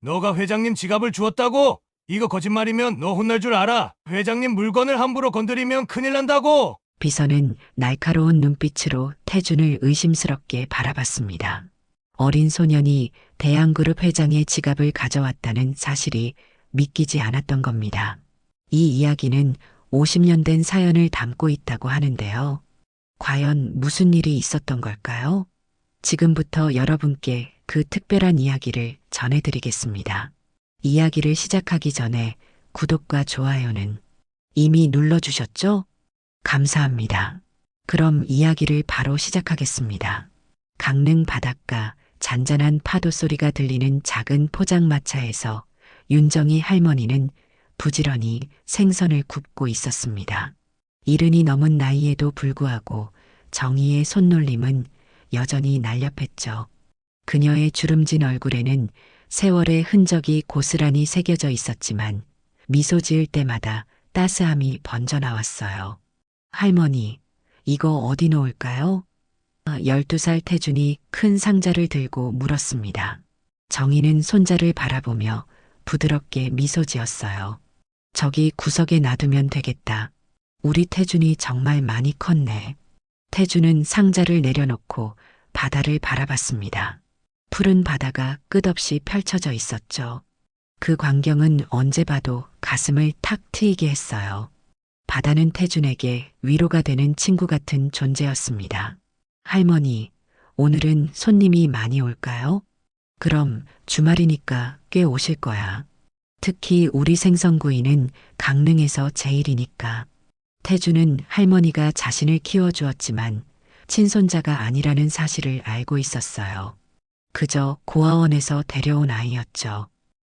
너가 회장님 지갑을 주었다고? 이거 거짓말이면 너 혼날 줄 알아. 회장님 물건을 함부로 건드리면 큰일 난다고. 비서는 날카로운 눈빛으로 태준을 의심스럽게 바라봤습니다. 어린 소년이 대양그룹 회장의 지갑을 가져왔다는 사실이 믿기지 않았던 겁니다. 이 이야기는 50년 된 사연을 담고 있다고 하는데요. 과연 무슨 일이 있었던 걸까요? 지금부터 여러분께 그 특별한 이야기를 전해드리겠습니다. 이야기를 시작하기 전에 구독과 좋아요는 이미 눌러주셨죠? 감사합니다. 그럼 이야기를 바로 시작하겠습니다. 강릉 바닷가 잔잔한 파도 소리가 들리는 작은 포장마차에서 윤정이 할머니는 부지런히 생선을 굽고 있었습니다. 이른이 넘은 나이에도 불구하고 정의의 손놀림은 여전히 날렵했죠. 그녀의 주름진 얼굴에는 세월의 흔적이 고스란히 새겨져 있었지만 미소 지을 때마다 따스함이 번져 나왔어요. 할머니, 이거 어디 놓을까요? 12살 태준이 큰 상자를 들고 물었습니다. 정희는 손자를 바라보며 부드럽게 미소 지었어요. 저기 구석에 놔두면 되겠다. 우리 태준이 정말 많이 컸네. 태준은 상자를 내려놓고 바다를 바라봤습니다. 푸른 바다가 끝없이 펼쳐져 있었죠. 그 광경은 언제 봐도 가슴을 탁 트이게 했어요. 바다는 태준에게 위로가 되는 친구 같은 존재였습니다. 할머니, 오늘은 손님이 많이 올까요? 그럼 주말이니까 꽤 오실 거야. 특히 우리 생선구이는 강릉에서 제일이니까. 태준은 할머니가 자신을 키워주었지만 친손자가 아니라는 사실을 알고 있었어요. 그저 고아원에서 데려온 아이였죠.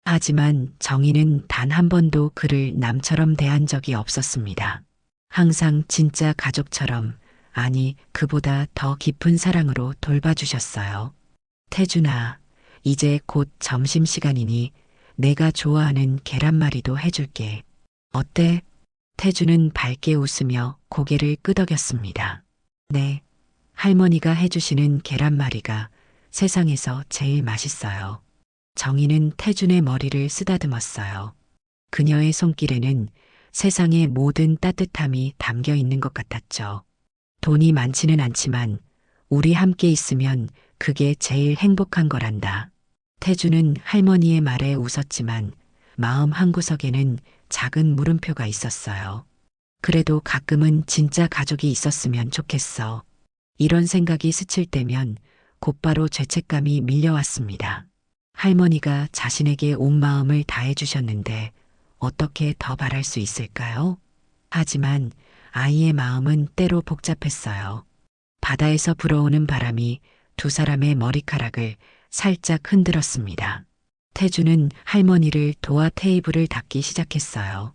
하지만 정희는 단 한 번도 그를 남처럼 대한 적이 없었습니다. 항상 진짜 가족처럼, 아니 그보다 더 깊은 사랑으로 돌봐주셨어요. 태준아, 이제 곧 점심시간이니 내가 좋아하는 계란말이도 해줄게. 어때? 태준은 밝게 웃으며 고개를 끄덕였습니다. 네, 할머니가 해주시는 계란말이가 세상에서 제일 맛있어요. 정희는 태준의 머리를 쓰다듬었어요. 그녀의 손길에는 세상의 모든 따뜻함이 담겨 있는 것 같았죠. 돈이 많지는 않지만 우리 함께 있으면 그게 제일 행복한 거란다. 태준은 할머니의 말에 웃었지만 마음 한구석에는 작은 물음표가 있었어요. 그래도 가끔은 진짜 가족이 있었으면 좋겠어. 이런 생각이 스칠 때면 곧바로 죄책감이 밀려왔습니다. 할머니가 자신에게 온 마음을 다해 주셨는데 어떻게 더 바랄 수 있을까요? 하지만 아이의 마음은 때로 복잡했어요. 바다에서 불어오는 바람이 두 사람의 머리카락을 살짝 흔들었습니다. 태주는 할머니를 도와 테이블을 닦기 시작했어요.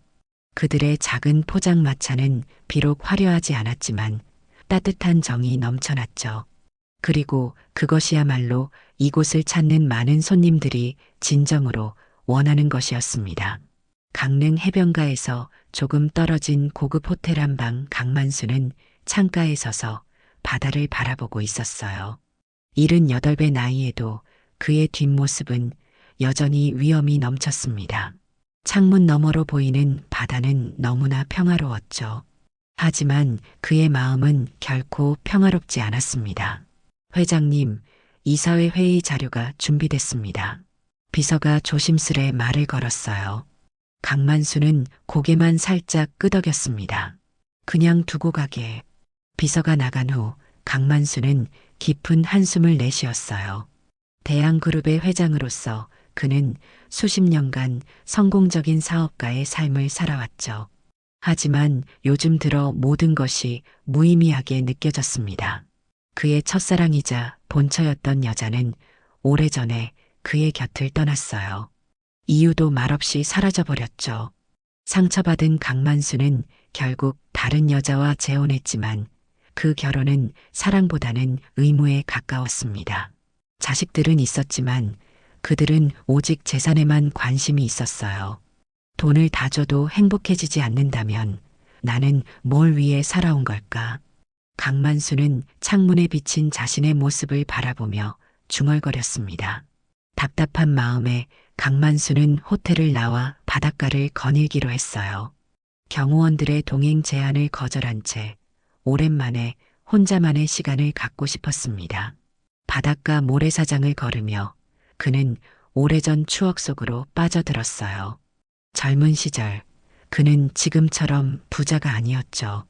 그들의 작은 포장마차는 비록 화려하지 않았지만 따뜻한 정이 넘쳐났죠. 그리고 그것이야말로 이곳을 찾는 많은 손님들이 진정으로 원하는 것이었습니다. 강릉 해변가에서 조금 떨어진 고급 호텔 한방 강만수는 창가에 서서 바다를 바라보고 있었어요. 78배 나이에도 그의 뒷모습은 여전히 위엄이 넘쳤습니다. 창문 너머로 보이는 바다는 너무나 평화로웠죠. 하지만 그의 마음은 결코 평화롭지 않았습니다. 회장님, 이사회 회의 자료가 준비됐습니다. 비서가 조심스레 말을 걸었어요. 강만수는 고개만 살짝 끄덕였습니다. 그냥 두고 가게. 비서가 나간 후 강만수는 깊은 한숨을 내쉬었어요. 대양그룹의 회장으로서 그는 수십 년간 성공적인 사업가의 삶을 살아왔죠. 하지만 요즘 들어 모든 것이 무의미하게 느껴졌습니다. 그의 첫사랑이자 본처였던 여자는 오래전에 그의 곁을 떠났어요. 이유도 말없이 사라져버렸죠. 상처받은 강만수는 결국 다른 여자와 재혼했지만 그 결혼은 사랑보다는 의무에 가까웠습니다. 자식들은 있었지만 그들은 오직 재산에만 관심이 있었어요. 돈을 다 줘도 행복해지지 않는다면 나는 뭘 위해 살아온 걸까? 강만수는 창문에 비친 자신의 모습을 바라보며 중얼거렸습니다. 답답한 마음에 강만수는 호텔을 나와 바닷가를 거닐기로 했어요. 경호원들의 동행 제안을 거절한 채 오랜만에 혼자만의 시간을 갖고 싶었습니다. 바닷가 모래사장을 걸으며 그는 오래전 추억 속으로 빠져들었어요. 젊은 시절, 그는 지금처럼 부자가 아니었죠.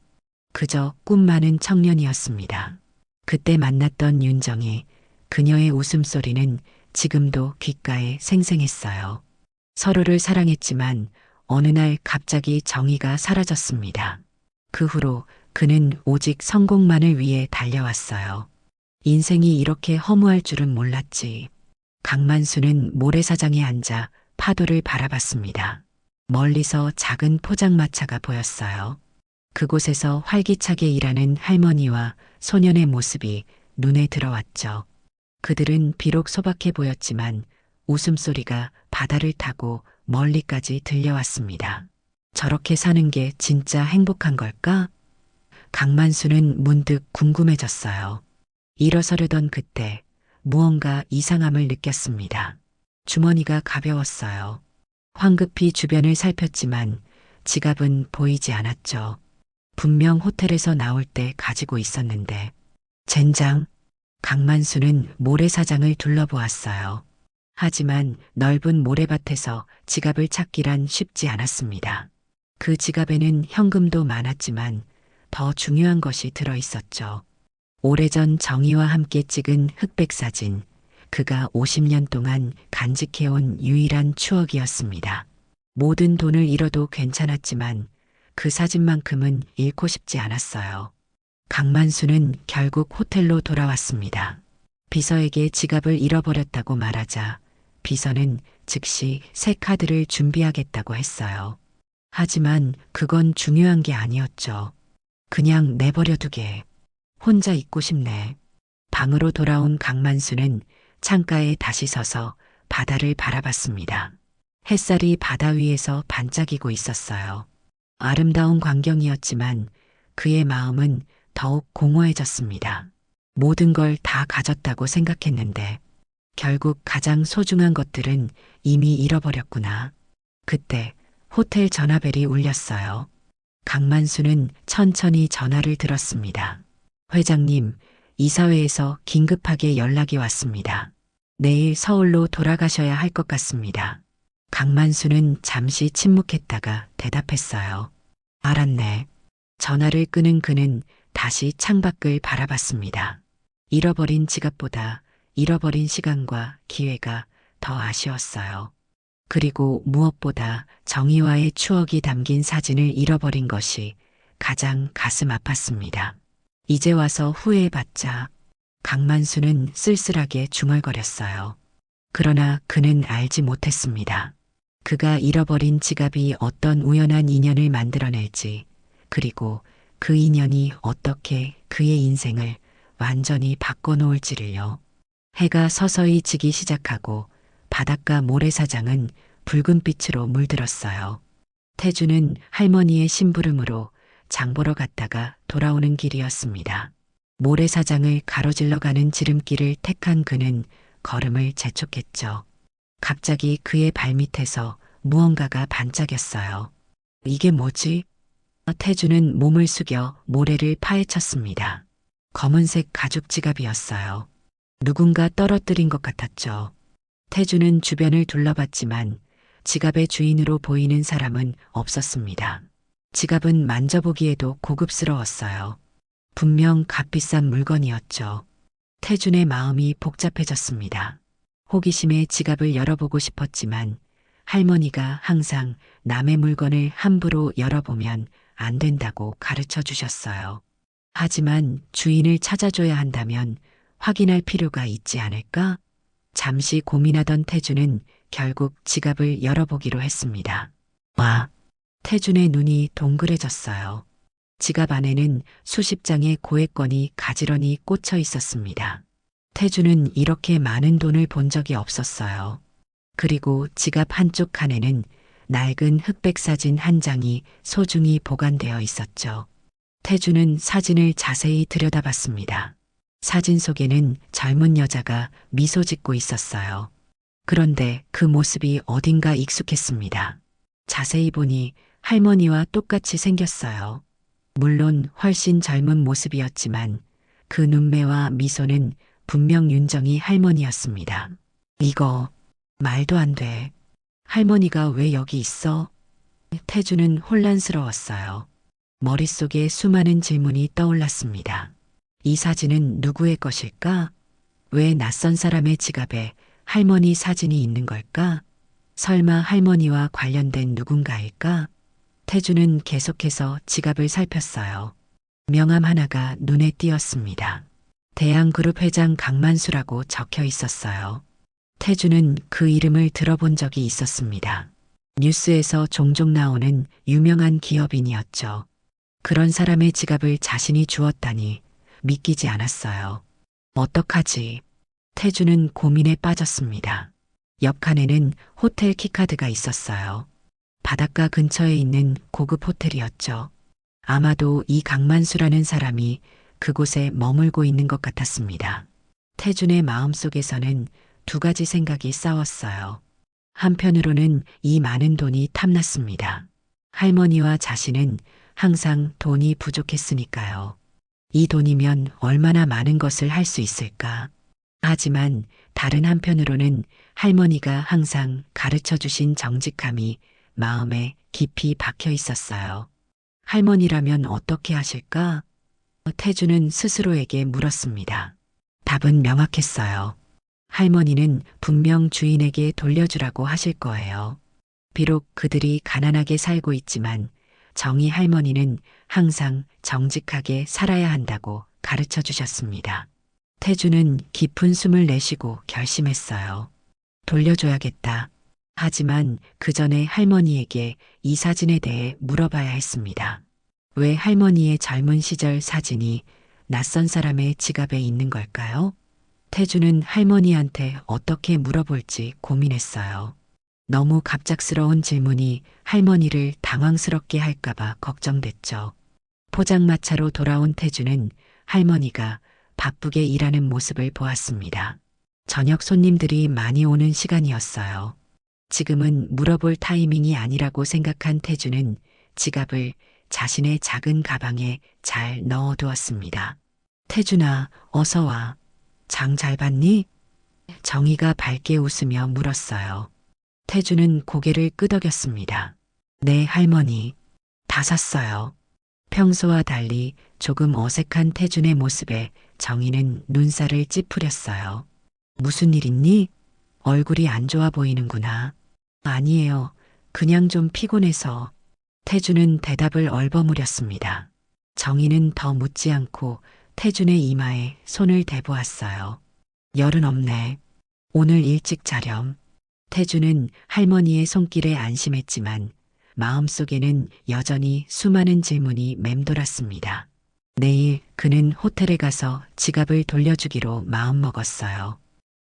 그저 꿈 많은 청년이었습니다. 그때 만났던 윤정이, 그녀의 웃음소리는 지금도 귓가에 생생했어요. 서로를 사랑했지만 어느 날 갑자기 정의가 사라졌습니다. 그 후로 그는 오직 성공만을 위해 달려왔어요. 인생이 이렇게 허무할 줄은 몰랐지. 강만수는 모래사장에 앉아 파도를 바라봤습니다. 멀리서 작은 포장마차가 보였어요. 그곳에서 활기차게 일하는 할머니와 소년의 모습이 눈에 들어왔죠. 그들은 비록 소박해 보였지만 웃음소리가 바다를 타고 멀리까지 들려왔습니다. 저렇게 사는 게 진짜 행복한 걸까? 강만수는 문득 궁금해졌어요. 일어서려던 그때 무언가 이상함을 느꼈습니다. 주머니가 가벼웠어요. 황급히 주변을 살폈지만 지갑은 보이지 않았죠. 분명 호텔에서 나올 때 가지고 있었는데. 젠장! 강만수는 모래사장을 둘러보았어요. 하지만 넓은 모래밭에서 지갑을 찾기란 쉽지 않았습니다. 그 지갑에는 현금도 많았지만 더 중요한 것이 들어 있었죠. 오래전 정희와 함께 찍은 흑백 사진, 그가 50년 동안 간직해온 유일한 추억이었습니다. 모든 돈을 잃어도 괜찮았지만 그 사진만큼은 잃고 싶지 않았어요. 강만수는 결국 호텔로 돌아왔습니다. 비서에게 지갑을 잃어버렸다고 말하자 비서는 즉시 새 카드를 준비하겠다고 했어요. 하지만 그건 중요한 게 아니었죠. 그냥 내버려두게. 혼자 있고 싶네. 방으로 돌아온 강만수는 창가에 다시 서서 바다를 바라봤습니다. 햇살이 바다 위에서 반짝이고 있었어요. 아름다운 광경이었지만 그의 마음은 더욱 공허해졌습니다. 모든 걸 다 가졌다고 생각했는데 결국 가장 소중한 것들은 이미 잃어버렸구나. 그때 호텔 전화벨이 울렸어요. 강만수는 천천히 전화를 들었습니다. 회장님, 이사회에서 긴급하게 연락이 왔습니다. 내일 서울로 돌아가셔야 할 것 같습니다. 강만수는 잠시 침묵했다가 대답했어요. 알았네. 전화를 끊은 그는 다시 창밖을 바라봤습니다. 잃어버린 지갑보다 잃어버린 시간과 기회가 더 아쉬웠어요. 그리고 무엇보다 정희와의 추억이 담긴 사진을 잃어버린 것이 가장 가슴 아팠습니다. 이제 와서 후회해봤자 강만수는 쓸쓸하게 중얼거렸어요. 그러나 그는 알지 못했습니다. 그가 잃어버린 지갑이 어떤 우연한 인연을 만들어낼지, 그리고 그 인연이 어떻게 그의 인생을 완전히 바꿔놓을지를요. 해가 서서히 지기 시작하고 바닷가 모래사장은 붉은 빛으로 물들었어요. 태주는 할머니의 심부름으로 장보러 갔다가 돌아오는 길이었습니다. 모래사장을 가로질러 가는 지름길을 택한 그는 걸음을 재촉했죠. 갑자기 그의 발밑에서 무언가가 반짝였어요. 이게 뭐지? 태주는 몸을 숙여 모래를 파헤쳤습니다. 검은색 가죽 지갑이었어요. 누군가 떨어뜨린 것 같았죠. 태주는 주변을 둘러봤지만 지갑의 주인으로 보이는 사람은 없었습니다. 지갑은 만져보기에도 고급스러웠어요. 분명 값비싼 물건이었죠. 태준의 마음이 복잡해졌습니다. 호기심에 지갑을 열어보고 싶었지만 할머니가 항상 남의 물건을 함부로 열어보면 안 된다고 가르쳐 주셨어요. 하지만 주인을 찾아줘야 한다면 확인할 필요가 있지 않을까? 잠시 고민하던 태준은 결국 지갑을 열어보기로 했습니다. 와! 태준의 눈이 동그래졌어요. 지갑 안에는 수십 장의 고액권이 가지런히 꽂혀 있었습니다. 태준은 이렇게 많은 돈을 본 적이 없었어요. 그리고 지갑 한쪽 칸에는 낡은 흑백 사진 한 장이 소중히 보관되어 있었죠. 태준은 사진을 자세히 들여다봤습니다. 사진 속에는 젊은 여자가 미소 짓고 있었어요. 그런데 그 모습이 어딘가 익숙했습니다. 자세히 보니 할머니와 똑같이 생겼어요. 물론 훨씬 젊은 모습이었지만 그 눈매와 미소는 분명 윤정이 할머니였습니다. 이거 말도 안 돼. 할머니가 왜 여기 있어? 태주는 혼란스러웠어요. 머릿속에 수많은 질문이 떠올랐습니다. 이 사진은 누구의 것일까? 왜 낯선 사람의 지갑에 할머니 사진이 있는 걸까? 설마 할머니와 관련된 누군가일까? 태주는 계속해서 지갑을 살폈어요. 명함 하나가 눈에 띄었습니다. 대양그룹 회장 강만수라고 적혀 있었어요. 태주는 그 이름을 들어본 적이 있었습니다. 뉴스에서 종종 나오는 유명한 기업인이었죠. 그런 사람의 지갑을 자신이 주었다니 믿기지 않았어요. 어떡하지? 태주는 고민에 빠졌습니다. 옆 칸에는 호텔 키카드가 있었어요. 바닷가 근처에 있는 고급 호텔이었죠. 아마도 이 강만수라는 사람이 그곳에 머물고 있는 것 같았습니다. 태준의 마음속에서는 두 가지 생각이 싸웠어요. 한편으로는 이 많은 돈이 탐났습니다. 할머니와 자신은 항상 돈이 부족했으니까요. 이 돈이면 얼마나 많은 것을 할 수 있을까? 하지만 다른 한편으로는 할머니가 항상 가르쳐 주신 정직함이 마음에 깊이 박혀 있었어요. 할머니라면 어떻게 하실까? 태주는 스스로에게 물었습니다. 답은 명확했어요. 할머니는 분명 주인에게 돌려주라고 하실 거예요. 비록 그들이 가난하게 살고 있지만 정희 할머니는 항상 정직하게 살아야 한다고 가르쳐 주셨습니다. 태주는 깊은 숨을 내쉬고 결심했어요. 돌려줘야겠다. 하지만 그 전에 할머니에게 이 사진에 대해 물어봐야 했습니다. 왜 할머니의 젊은 시절 사진이 낯선 사람의 지갑에 있는 걸까요? 태주는 할머니한테 어떻게 물어볼지 고민했어요. 너무 갑작스러운 질문이 할머니를 당황스럽게 할까봐 걱정됐죠. 포장마차로 돌아온 태주는 할머니가 바쁘게 일하는 모습을 보았습니다. 저녁 손님들이 많이 오는 시간이었어요. 지금은 물어볼 타이밍이 아니라고 생각한 태주는 지갑을 자신의 작은 가방에 잘 넣어두었습니다. 태준아, 어서 와. 장 잘 봤니? 정희가 밝게 웃으며 물었어요. 태주는 고개를 끄덕였습니다. 네, 할머니. 다 샀어요. 평소와 달리 조금 어색한 태준의 모습에 정희는 눈살을 찌푸렸어요. 무슨 일 있니? 얼굴이 안 좋아 보이는구나. 아니에요. 그냥 좀 피곤해서. 태준은 대답을 얼버무렸습니다. 정희는 더 묻지 않고 태준의 이마에 손을 대보았어요. 열은 없네. 오늘 일찍 자렴. 태준은 할머니의 손길에 안심했지만 마음속에는 여전히 수많은 질문이 맴돌았습니다. 내일 그는 호텔에 가서 지갑을 돌려주기로 마음먹었어요.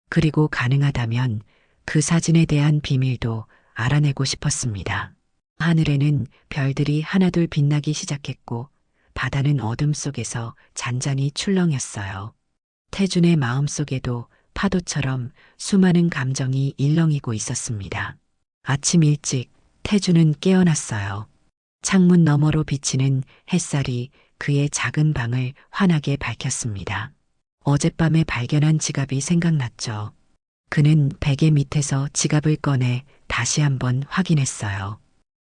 그리고 가능하다면 그 사진에 대한 비밀도 알아내고 싶었습니다. 하늘에는 별들이 하나둘 빛나기 시작했고 바다는 어둠 속에서 잔잔히 출렁였어요. 태준의 마음속에도 파도처럼 수많은 감정이 일렁이고 있었습니다. 아침 일찍 태준은 깨어났어요. 창문 너머로 비치는 햇살이 그의 작은 방을 환하게 밝혔습니다. 어젯밤에 발견한 지갑이 생각났죠. 그는 베개 밑에서 지갑을 꺼내 다시 한번 확인했어요.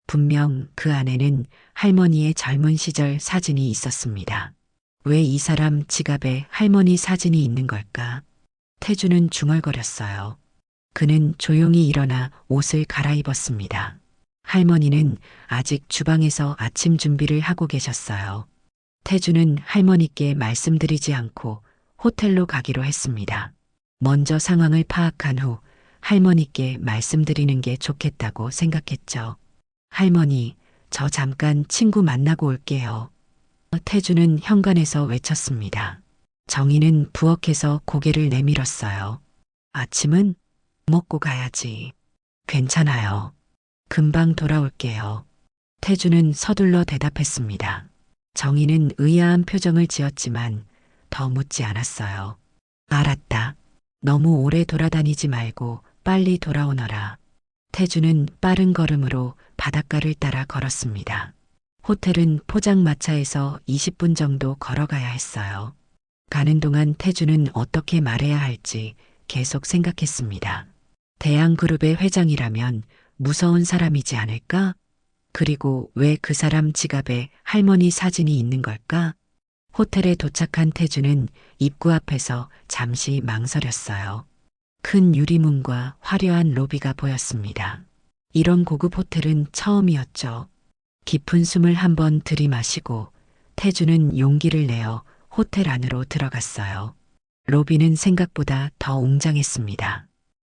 분명 그 안에는 할머니의 젊은 시절 사진이 있었습니다. 왜 이 사람 지갑에 할머니 사진이 있는 걸까? 태주는 중얼거렸어요. 그는 조용히 일어나 옷을 갈아입었습니다. 할머니는 아직 주방에서 아침 준비를 하고 계셨어요. 태주는 할머니께 말씀드리지 않고 호텔로 가기로 했습니다. 먼저 상황을 파악한 후 할머니께 말씀드리는 게 좋겠다고 생각했죠. 할머니, 저 잠깐 친구 만나고 올게요. 태주는 현관에서 외쳤습니다. 정희는 부엌에서 고개를 내밀었어요. 아침은 먹고 가야지. 괜찮아요. 금방 돌아올게요. 태주는 서둘러 대답했습니다. 정희는 의아한 표정을 지었지만 더 묻지 않았어요. 알았다. 너무 오래 돌아다니지 말고 빨리 돌아오너라. 태주는 빠른 걸음으로 바닷가를 따라 걸었습니다. 호텔은 포장마차에서 20분 정도 걸어가야 했어요. 가는 동안 태주는 어떻게 말해야 할지 계속 생각했습니다. 대양그룹의 회장이라면 무서운 사람이지 않을까? 그리고 왜 그 사람 지갑에 할머니 사진이 있는 걸까? 호텔에 도착한 태주는 입구 앞에서 잠시 망설였어요. 큰 유리문과 화려한 로비가 보였습니다. 이런 고급 호텔은 처음이었죠. 깊은 숨을 한번 들이마시고 태주는 용기를 내어 호텔 안으로 들어갔어요. 로비는 생각보다 더 웅장했습니다.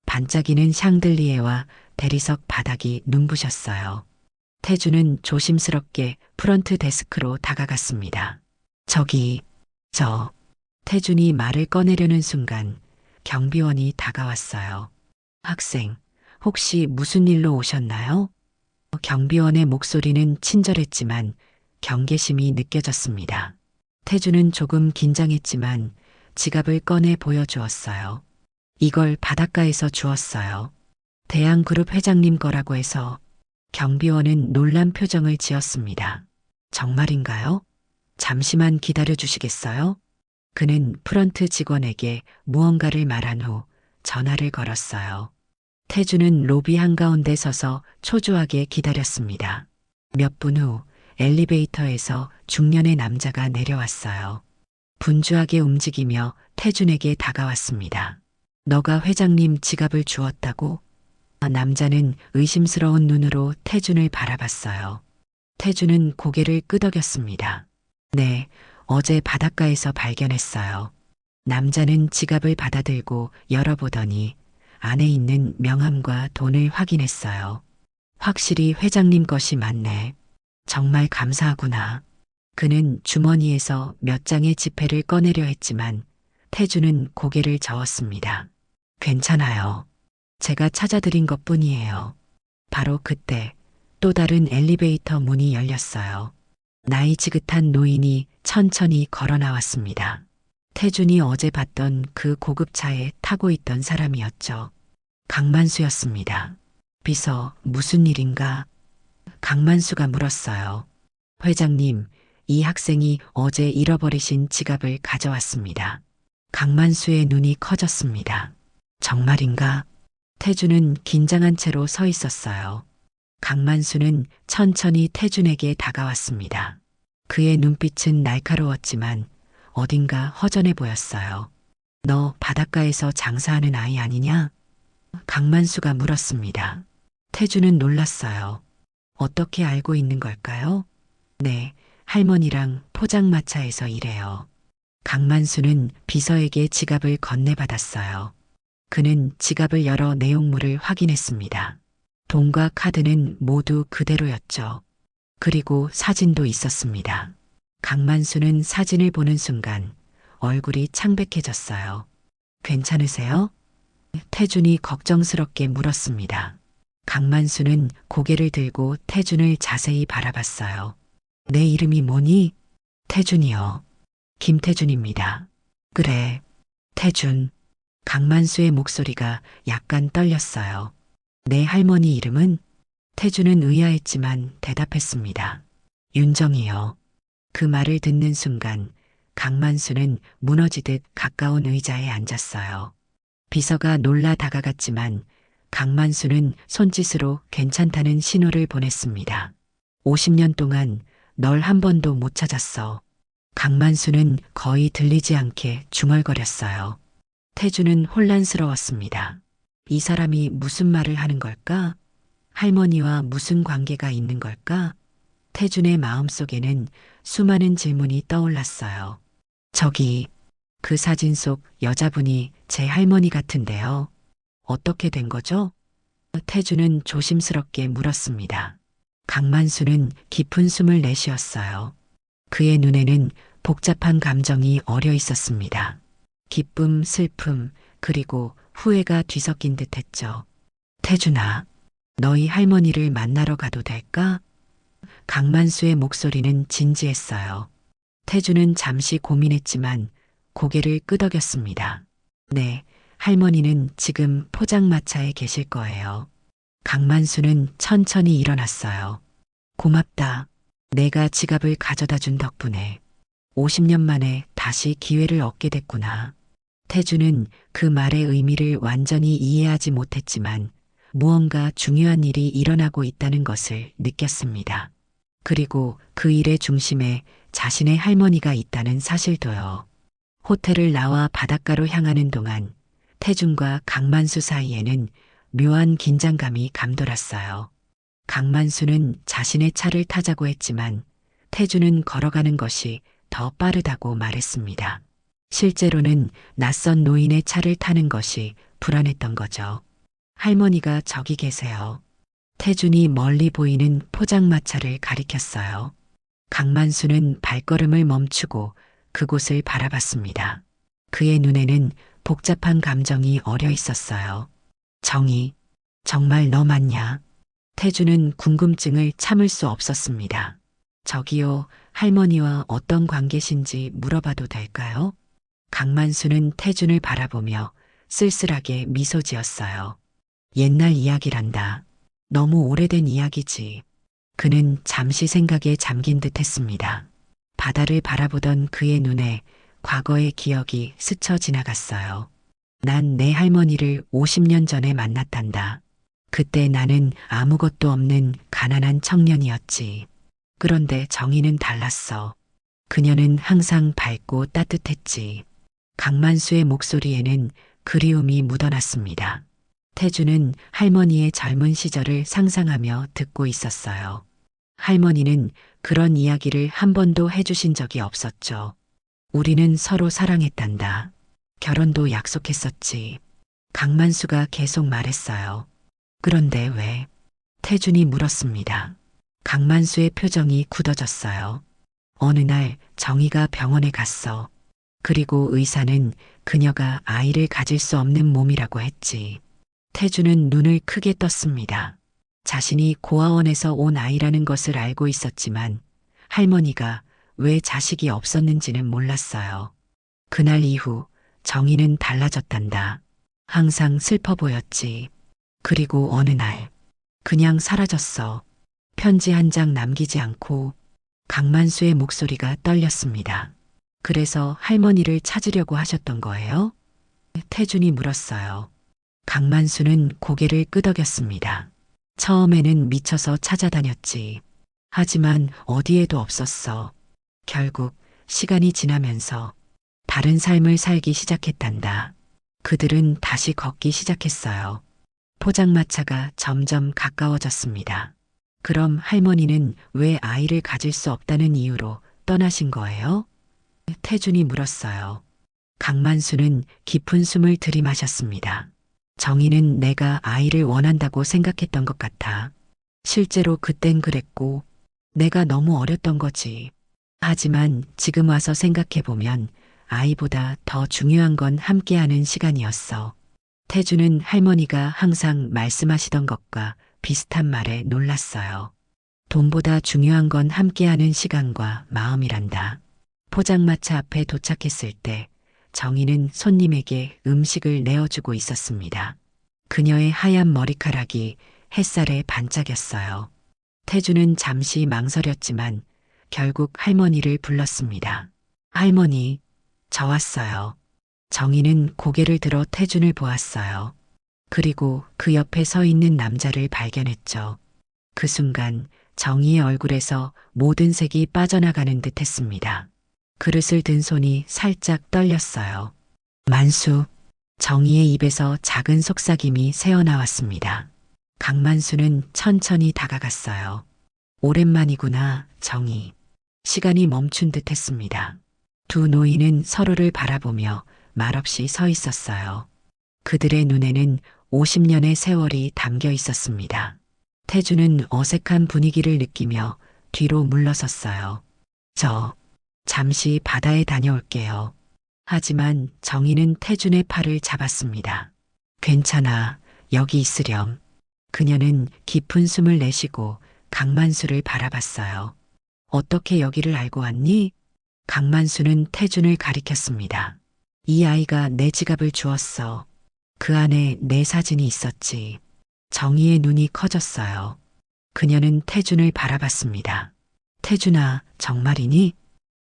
반짝이는 샹들리에와 대리석 바닥이 눈부셨어요. 태주는 조심스럽게 프런트 데스크로 다가갔습니다. 태준이 말을 꺼내려는 순간 경비원이 다가왔어요. 학생, 혹시 무슨 일로 오셨나요? 경비원의 목소리는 친절했지만 경계심이 느껴졌습니다. 태주는 조금 긴장했지만 지갑을 꺼내 보여주었어요. 이걸 바닷가에서 주었어요. 대양그룹 회장님 거라고 해서. 경비원은 놀란 표정을 지었습니다. 정말인가요? 잠시만 기다려 주시겠어요? 그는 프런트 직원에게 무언가를 말한 후 전화를 걸었어요. 태주는 로비 한가운데 서서 초조하게 기다렸습니다. 몇 분 후 엘리베이터에서 중년의 남자가 내려왔어요. 분주하게 움직이며 태준에게 다가왔습니다. 너가 회장님 지갑을 주었다고? 남자는 의심스러운 눈으로 태준을 바라봤어요. 태준은 고개를 끄덕였습니다. 네, 어제 바닷가에서 발견했어요. 남자는 지갑을 받아들고 열어보더니 안에 있는 명함과 돈을 확인했어요. 확실히 회장님 것이 맞네. 정말 감사하구나. 그는 주머니에서 몇 장의 지폐를 꺼내려 했지만 태준은 고개를 저었습니다. 괜찮아요. 제가 찾아드린 것뿐이에요. 바로 그때 또 다른 엘리베이터 문이 열렸어요. 나이 지긋한 노인이 천천히 걸어 나왔습니다. 태준이 어제 봤던 그 고급차에 타고 있던 사람이었죠. 강만수였습니다. 비서, 무슨 일인가? 강만수가 물었어요. 회장님, 이 학생이 어제 잃어버리신 지갑을 가져왔습니다. 강만수의 눈이 커졌습니다. 정말인가? 태준은 긴장한 채로 서 있었어요. 강만수는 천천히 태준에게 다가왔습니다. 그의 눈빛은 날카로웠지만 어딘가 허전해 보였어요. 너 바닷가에서 장사하는 아이 아니냐? 강만수가 물었습니다. 태준은 놀랐어요. 어떻게 알고 있는 걸까요? 네, 할머니랑 포장마차에서 일해요. 강만수는 비서에게 지갑을 건네받았어요. 그는 지갑을 열어 내용물을 확인했습니다. 돈과 카드는 모두 그대로였죠. 그리고 사진도 있었습니다. 강만수는 사진을 보는 순간 얼굴이 창백해졌어요. 괜찮으세요? 태준이 걱정스럽게 물었습니다. 강만수는 고개를 들고 태준을 자세히 바라봤어요. 내 이름이 뭐니? 태준이요. 김태준입니다. 그래, 태준. 강만수의 목소리가 약간 떨렸어요. 내 할머니 이름은? 태준은 의아했지만 대답했습니다. 윤정이요. 그 말을 듣는 순간 강만수는 무너지듯 가까운 의자에 앉았어요. 비서가 놀라 다가갔지만 강만수는 손짓으로 괜찮다는 신호를 보냈습니다. 50년 동안 널 한 번도 못 찾았어. 강만수는 거의 들리지 않게 중얼거렸어요. 태준은 혼란스러웠습니다. 이 사람이 무슨 말을 하는 걸까? 할머니와 무슨 관계가 있는 걸까? 태준의 마음속에는 수많은 질문이 떠올랐어요. 그 사진 속 여자분이 제 할머니 같은데요. 어떻게 된 거죠? 태준은 조심스럽게 물었습니다. 강만수는 깊은 숨을 내쉬었어요. 그의 눈에는 복잡한 감정이 어려 있었습니다. 기쁨, 슬픔, 그리고 후회가 뒤섞인 듯했죠. 태준아, 너희 할머니를 만나러 가도 될까? 강만수의 목소리는 진지했어요. 태준은 잠시 고민했지만 고개를 끄덕였습니다. 네, 할머니는 지금 포장마차에 계실 거예요. 강만수는 천천히 일어났어요. 고맙다. 내가 지갑을 가져다 준 덕분에 50년 만에 다시 기회를 얻게 됐구나. 태주는 그 말의 의미를 완전히 이해하지 못했지만 무언가 중요한 일이 일어나고 있다는 것을 느꼈습니다. 그리고 그 일의 중심에 자신의 할머니가 있다는 사실도요. 호텔을 나와 바닷가로 향하는 동안 태준과 강만수 사이에는 묘한 긴장감이 감돌았어요. 강만수는 자신의 차를 타자고 했지만 태준은 걸어가는 것이 더 빠르다고 말했습니다. 실제로는 낯선 노인의 차를 타는 것이 불안했던 거죠. 할머니가 저기 계세요. 태준이 멀리 보이는 포장마차를 가리켰어요. 강만수는 발걸음을 멈추고 그곳을 바라봤습니다. 그의 눈에는 복잡한 감정이 어려 있었어요. 정희, 정말 너 맞냐? 태준은 궁금증을 참을 수 없었습니다. 저기요, 할머니와 어떤 관계신지 물어봐도 될까요? 강만수는 태준을 바라보며 쓸쓸하게 미소 지었어요. 옛날 이야기란다. 너무 오래된 이야기지. 그는 잠시 생각에 잠긴 듯 했습니다. 바다를 바라보던 그의 눈에 과거의 기억이 스쳐 지나갔어요. 난 내 할머니를 50년 전에 만났단다. 그때 나는 아무것도 없는 가난한 청년이었지. 그런데 정희는 달랐어. 그녀는 항상 밝고 따뜻했지. 강만수의 목소리에는 그리움이 묻어났습니다. 태주는 할머니의 젊은 시절을 상상하며 듣고 있었어요. 할머니는 그런 이야기를 한 번도 해주신 적이 없었죠. 우리는 서로 사랑했단다. 결혼도 약속했었지. 강만수가 계속 말했어요. 그런데 왜? 태준이 물었습니다. 강만수의 표정이 굳어졌어요. 어느 날 정희가 병원에 갔어. 그리고 의사는 그녀가 아이를 가질 수 없는 몸이라고 했지. 태준은 눈을 크게 떴습니다. 자신이 고아원에서 온 아이라는 것을 알고 있었지만 할머니가 왜 자식이 없었는지는 몰랐어요. 그날 이후 정희는 달라졌단다. 항상 슬퍼 보였지. 그리고 어느 날 그냥 사라졌어. 편지 한 장 남기지 않고. 강만수의 목소리가 떨렸습니다. 그래서 할머니를 찾으려고 하셨던 거예요? 태준이 물었어요. 강만수는 고개를 끄덕였습니다. 처음에는 미쳐서 찾아다녔지. 하지만 어디에도 없었어. 결국 시간이 지나면서 다른 삶을 살기 시작했단다. 그들은 다시 걷기 시작했어요. 포장마차가 점점 가까워졌습니다. 그럼 할머니는 왜 아이를 가질 수 없다는 이유로 떠나신 거예요? 태준이 물었어요. 강만수는 깊은 숨을 들이마셨습니다. 정희는 내가 아이를 원한다고 생각했던 것 같아. 실제로 그땐 그랬고 내가 너무 어렸던 거지. 하지만 지금 와서 생각해보면 아이보다 더 중요한 건 함께하는 시간이었어. 태주는 할머니가 항상 말씀하시던 것과 비슷한 말에 놀랐어요. 돈보다 중요한 건 함께하는 시간과 마음이란다. 포장마차 앞에 도착했을 때 정희는 손님에게 음식을 내어주고 있었습니다. 그녀의 하얀 머리카락이 햇살에 반짝였어요. 태주는 잠시 망설였지만 결국 할머니를 불렀습니다. 할머니, 저 왔어요. 정희는 고개를 들어 태준을 보았어요. 그리고 그 옆에 서 있는 남자를 발견했죠. 그 순간 정희의 얼굴에서 모든 색이 빠져나가는 듯 했습니다. 그릇을 든 손이 살짝 떨렸어요. 만수, 정희의 입에서 작은 속삭임이 새어나왔습니다. 강만수는 천천히 다가갔어요. 오랜만이구나, 정희. 시간이 멈춘 듯 했습니다. 두 노인은 서로를 바라보며 말없이 서 있었어요. 그들의 눈에는 50년의 세월이 담겨 있었습니다. 태주는 어색한 분위기를 느끼며 뒤로 물러섰어요. 저, 잠시 바다에 다녀올게요. 하지만 정희는 태준의 팔을 잡았습니다. 괜찮아, 여기 있으렴. 그녀는 깊은 숨을 내쉬고 강만수를 바라봤어요. 어떻게 여기를 알고 왔니? 강만수는 태준을 가리켰습니다. 이 아이가 내 지갑을 주었어. 그 안에 내 사진이 있었지. 정희의 눈이 커졌어요. 그녀는 태준을 바라봤습니다. 태준아, 정말이니?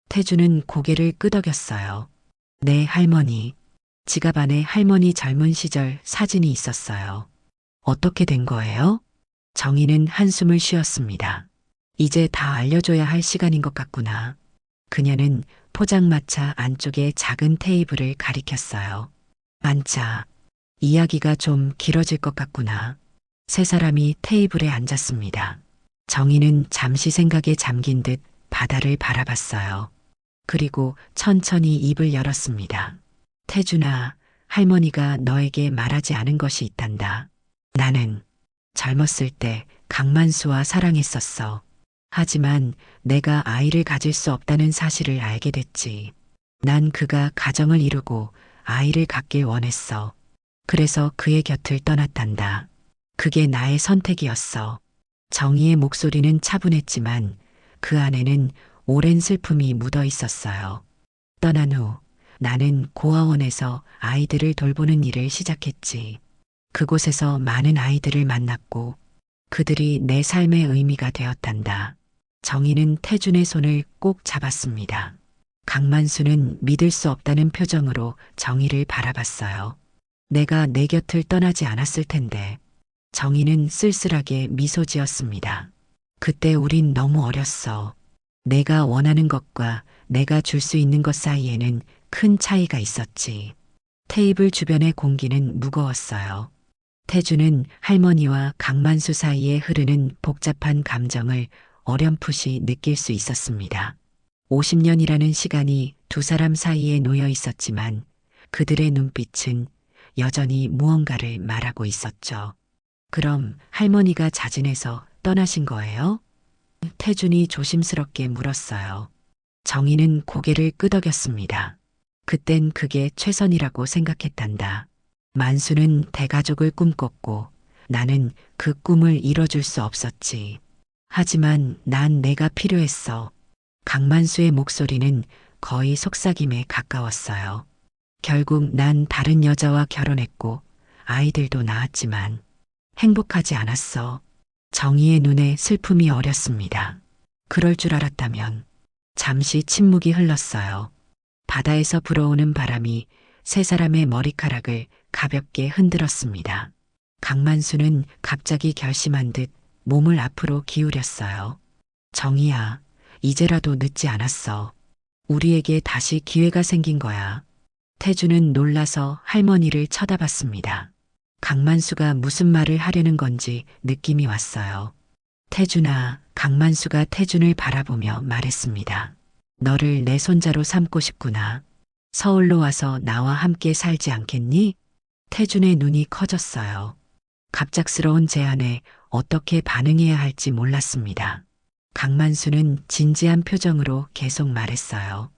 태준은 고개를 끄덕였어요. 네, 할머니. 지갑 안에 할머니 젊은 시절 사진이 있었어요. 어떻게 된 거예요? 정희는 한숨을 쉬었습니다. 이제 다 알려줘야 할 시간인 것 같구나. 그녀는 포장마차 안쪽의 작은 테이블을 가리켰어요. 앉자. 이야기가 좀 길어질 것 같구나. 세 사람이 테이블에 앉았습니다. 정희는 잠시 생각에 잠긴 듯 바다를 바라봤어요. 그리고 천천히 입을 열었습니다. 태준아, 할머니가 너에게 말하지 않은 것이 있단다. 나는 젊었을 때 강만수와 사랑했었어. 하지만 내가 아이를 가질 수 없다는 사실을 알게 됐지. 난 그가 가정을 이루고 아이를 갖길 원했어. 그래서 그의 곁을 떠났단다. 그게 나의 선택이었어. 정희의 목소리는 차분했지만 그 안에는 오랜 슬픔이 묻어 있었어요. 떠난 후 나는 고아원에서 아이들을 돌보는 일을 시작했지. 그곳에서 많은 아이들을 만났고 그들이 내 삶의 의미가 되었단다. 정희는 태준의 손을 꼭 잡았습니다. 강만수는 믿을 수 없다는 표정으로 정희를 바라봤어요. 내가 내 곁을 떠나지 않았을 텐데. 정희는 쓸쓸하게 미소 지었습니다. 그때 우린 너무 어렸어. 내가 원하는 것과 내가 줄 수 있는 것 사이에는 큰 차이가 있었지. 테이블 주변의 공기는 무거웠어요. 태준은 할머니와 강만수 사이에 흐르는 복잡한 감정을 어렴풋이 느낄 수 있었습니다. 50년이라는 시간이 두 사람 사이에 놓여 있었지만 그들의 눈빛은 여전히 무언가를 말하고 있었죠. 그럼 할머니가 자진해서 떠나신 거예요? 태준이 조심스럽게 물었어요. 정희는 고개를 끄덕였습니다. 그땐 그게 최선이라고 생각했단다. 만수는 대가족을 꿈꿨고 나는 그 꿈을 이뤄줄 수 없었지. 하지만 난 내가 필요했어. 강만수의 목소리는 거의 속삭임에 가까웠어요. 결국 난 다른 여자와 결혼했고 아이들도 낳았지만 행복하지 않았어. 정희의 눈에 슬픔이 어렸습니다. 그럴 줄 알았다면. 잠시 침묵이 흘렀어요. 바다에서 불어오는 바람이 세 사람의 머리카락을 가볍게 흔들었습니다. 강만수는 갑자기 결심한 듯 몸을 앞으로 기울였어요. 정희야, 이제라도 늦지 않았어. 우리에게 다시 기회가 생긴 거야. 태준은 놀라서 할머니를 쳐다봤습니다. 강만수가 무슨 말을 하려는 건지 느낌이 왔어요. 태준아, 강만수가 태준을 바라보며 말했습니다. 너를 내 손자로 삼고 싶구나. 서울로 와서 나와 함께 살지 않겠니? 태준의 눈이 커졌어요. 갑작스러운 제안에 어떻게 반응해야 할지 몰랐습니다. 강만수는 진지한 표정으로 계속 말했어요.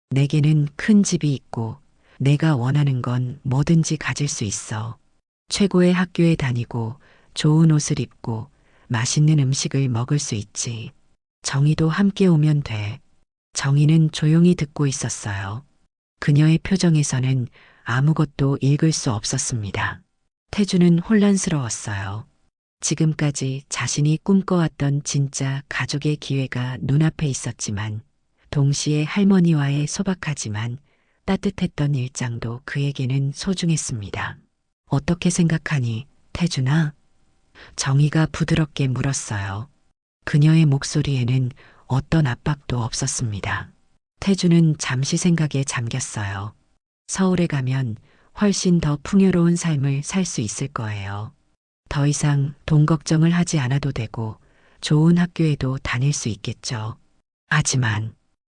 내게는 큰 집이 있고 내가 원하는 건 뭐든지 가질 수 있어. 최고의 학교에 다니고 좋은 옷을 입고 맛있는 음식을 먹을 수 있지. 정희도 함께 오면 돼. 정희는 조용히 듣고 있었어요. 그녀의 표정에서는 아무것도 읽을 수 없었습니다. 태준은 혼란스러웠어요. 지금까지 자신이 꿈꿔왔던 진짜 가족의 기회가 눈앞에 있었지만 동시에 할머니와의 소박하지만 따뜻했던 일장도 그에게는 소중했습니다. 어떻게 생각하니, 태준아? 정희가 부드럽게 물었어요. 그녀의 목소리에는 어떤 압박도 없었습니다. 태준은 잠시 생각에 잠겼어요. 서울에 가면 훨씬 더 풍요로운 삶을 살 수 있을 거예요. 더 이상 돈 걱정을 하지 않아도 되고 좋은 학교에도 다닐 수 있겠죠. 하지만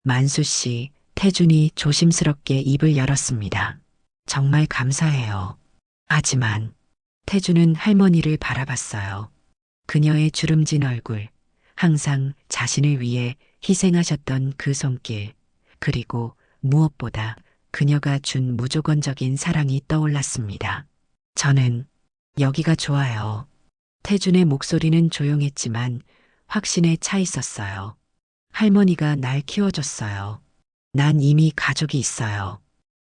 만수 씨, 태준이 조심스럽게 입을 열었습니다. 정말 감사해요. 하지만 태준은 할머니를 바라봤어요. 그녀의 주름진 얼굴, 항상 자신을 위해 희생하셨던 그 손길, 그리고 무엇보다 그녀가 준 무조건적인 사랑이 떠올랐습니다. 저는 여기가 좋아요. 태준의 목소리는 조용했지만 확신에 차 있었어요. 할머니가 날 키워줬어요. 난 이미 가족이 있어요.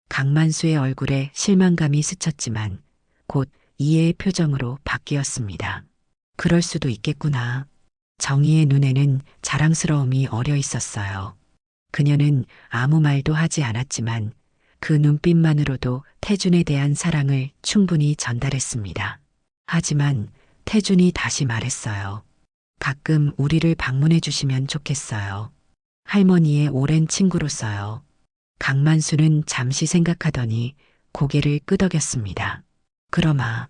강만수의 얼굴에 실망감이 스쳤지만 곧 이해의 표정으로 바뀌었습니다. 그럴 수도 있겠구나. 정희의 눈에는 자랑스러움이 어려 있었어요. 그녀는 아무 말도 하지 않았지만 그 눈빛만으로도 태준에 대한 사랑을 충분히 전달했습니다. 하지만 태준이 다시 말했어요. 가끔 우리를 방문해 주시면 좋겠어요. 할머니의 오랜 친구로서요. 강만수는 잠시 생각하더니 고개를 끄덕였습니다. 그러마.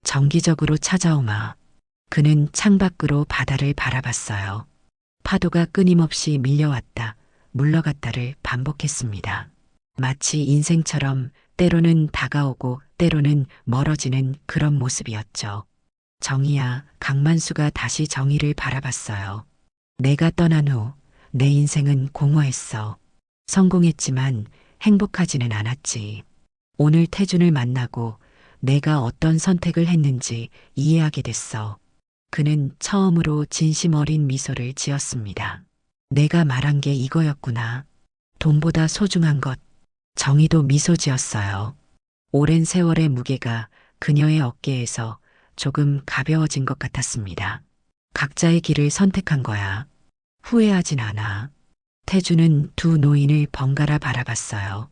정기적으로 찾아오마. 그는 창밖으로 바다를 바라봤어요. 파도가 끊임없이 밀려왔다, 물러갔다를 반복했습니다. 마치 인생처럼 때로는 다가오고 때로는 멀어지는 그런 모습이었죠. 정희야, 강만수가 다시 정희를 바라봤어요. 내가 떠난 후 내 인생은 공허했어. 성공했지만 행복하지는 않았지. 오늘 태준을 만나고 내가 어떤 선택을 했는지 이해하게 됐어. 그는 처음으로 진심 어린 미소를 지었습니다. 내가 말한 게 이거였구나. 돈보다 소중한 것. 정희도 미소 지었어요. 오랜 세월의 무게가 그녀의 어깨에서 조금 가벼워진 것 같았습니다. 각자의 길을 선택한 거야. 후회하진 않아. 태주는 두 노인을 번갈아 바라봤어요.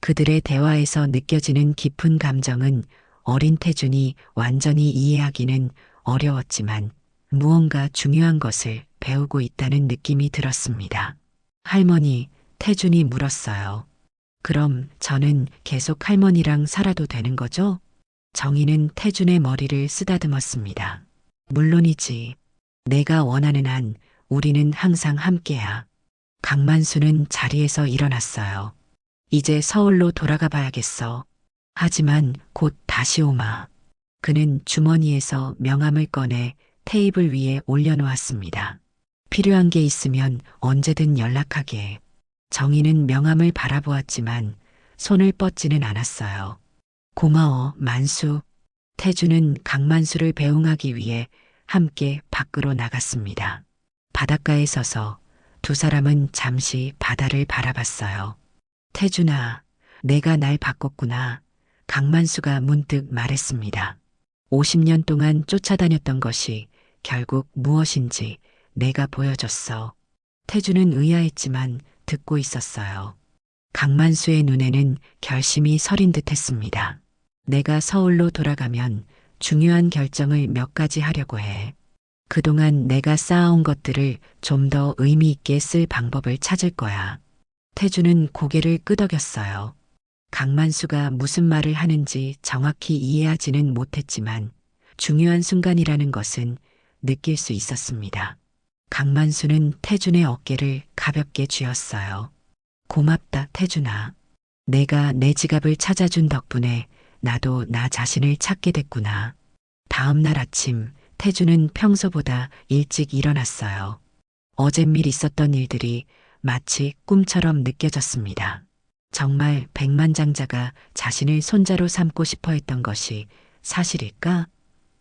그들의 대화에서 느껴지는 깊은 감정은 어린 태준이 완전히 이해하기는 어려웠지만 무언가 중요한 것을 배우고 있다는 느낌이 들었습니다. 할머니, 태준이 물었어요. 그럼 저는 계속 할머니랑 살아도 되는 거죠? 정희는 태준의 머리를 쓰다듬었습니다. 물론이지. 내가 원하는 한 우리는 항상 함께야. 강만수는 자리에서 일어났어요. 이제 서울로 돌아가 봐야겠어. 하지만 곧 다시 오마. 그는 주머니에서 명함을 꺼내 테이블 위에 올려놓았습니다. 필요한 게 있으면 언제든 연락하게. 정희는 명함을 바라보았지만 손을 뻗지는 않았어요. 고마워, 만수. 태주는 강만수를 배웅하기 위해 함께 밖으로 나갔습니다. 바닷가에 서서 두 사람은 잠시 바다를 바라봤어요. 태준아, 내가 날 바꿨구나. 강만수가 문득 말했습니다. 50년 동안 쫓아다녔던 것이 결국 무엇인지 내가 보여줬어. 태준은 의아했지만 듣고 있었어요. 강만수의 눈에는 결심이 서린 듯 했습니다. 내가 서울로 돌아가면 중요한 결정을 몇 가지 하려고 해. 그동안 내가 쌓아온 것들을 좀 더 의미 있게 쓸 방법을 찾을 거야. 태주는 고개를 끄덕였어요. 강만수가 무슨 말을 하는지 정확히 이해하지는 못했지만 중요한 순간이라는 것은 느낄 수 있었습니다. 강만수는 태준의 어깨를 가볍게 쥐었어요. 고맙다, 태준아. 내가 내 지갑을 찾아준 덕분에 나도 나 자신을 찾게 됐구나. 다음 날 아침, 태준은 평소보다 일찍 일어났어요. 어젯밀 있었던 일들이 마치 꿈처럼 느껴졌습니다. 정말 백만장자가 자신을 손자로 삼고 싶어 했던 것이 사실일까?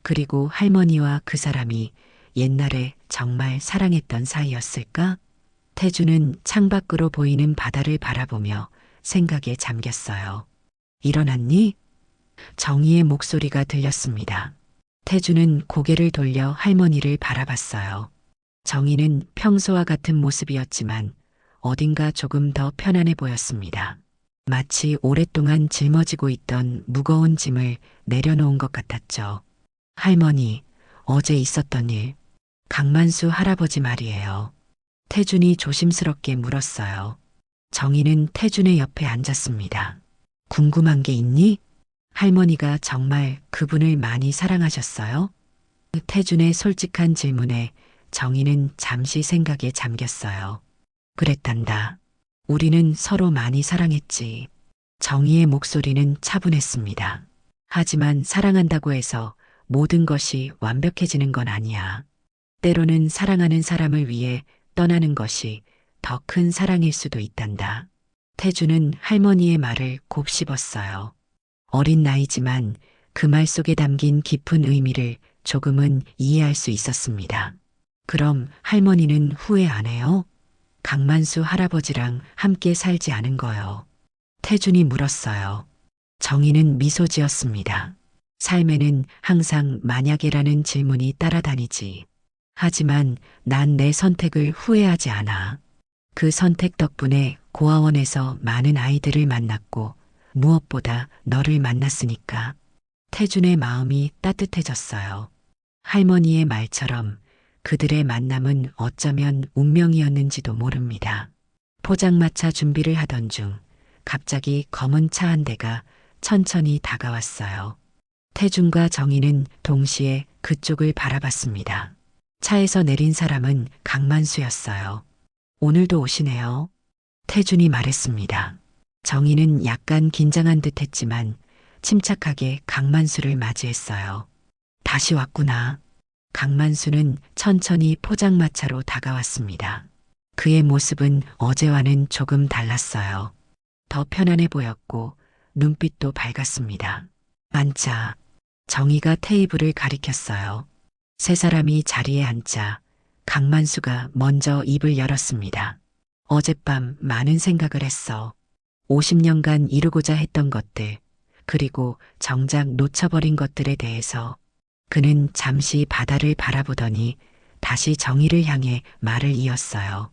그리고 할머니와 그 사람이 옛날에 정말 사랑했던 사이였을까? 태주는 창밖으로 보이는 바다를 바라보며 생각에 잠겼어요. 일어났니? 정희의 목소리가 들렸습니다. 태주는 고개를 돌려 할머니를 바라봤어요. 정희는 평소와 같은 모습이었지만 어딘가 조금 더 편안해 보였습니다. 마치 오랫동안 짊어지고 있던 무거운 짐을 내려놓은 것 같았죠. 할머니, 어제 있었던 일, 강만수 할아버지 말이에요. 태준이 조심스럽게 물었어요. 정희는 태준의 옆에 앉았습니다. 궁금한 게 있니? 할머니가 정말 그분을 많이 사랑하셨어요? 태준의 솔직한 질문에 정희는 잠시 생각에 잠겼어요. 그랬단다. 우리는 서로 많이 사랑했지. 정희의 목소리는 차분했습니다. 하지만 사랑한다고 해서 모든 것이 완벽해지는 건 아니야. 때로는 사랑하는 사람을 위해 떠나는 것이 더 큰 사랑일 수도 있단다. 태주는 할머니의 말을 곱씹었어요. 어린 나이지만 그 말 속에 담긴 깊은 의미를 조금은 이해할 수 있었습니다. 그럼 할머니는 후회 안 해요? 강만수 할아버지랑 함께 살지 않은 거요. 태준이 물었어요. 정희는 미소 지었습니다. 삶에는 항상 만약에라는 질문이 따라다니지. 하지만 난 내 선택을 후회하지 않아. 그 선택 덕분에 고아원에서 많은 아이들을 만났고 무엇보다 너를 만났으니까. 태준의 마음이 따뜻해졌어요. 할머니의 말처럼 그들의 만남은 어쩌면 운명이었는지도 모릅니다. 포장마차 준비를 하던 중 갑자기 검은 차 한 대가 천천히 다가왔어요. 태준과 정희는 동시에 그쪽을 바라봤습니다. 차에서 내린 사람은 강만수였어요. 오늘도 오시네요. 태준이 말했습니다. 정희는 약간 긴장한 듯 했지만 침착하게 강만수를 맞이했어요. 다시 왔구나. 강만수는 천천히 포장마차로 다가왔습니다. 그의 모습은 어제와는 조금 달랐어요. 더 편안해 보였고 눈빛도 밝았습니다. 앉자. 정희가 테이블을 가리켰어요. 세 사람이 자리에 앉자 강만수가 먼저 입을 열었습니다. 어젯밤 많은 생각을 했어. 50년간 이루고자 했던 것들, 그리고 정작 놓쳐버린 것들에 대해서. 그는 잠시 바다를 바라보더니 다시 정희를 향해 말을 이었어요.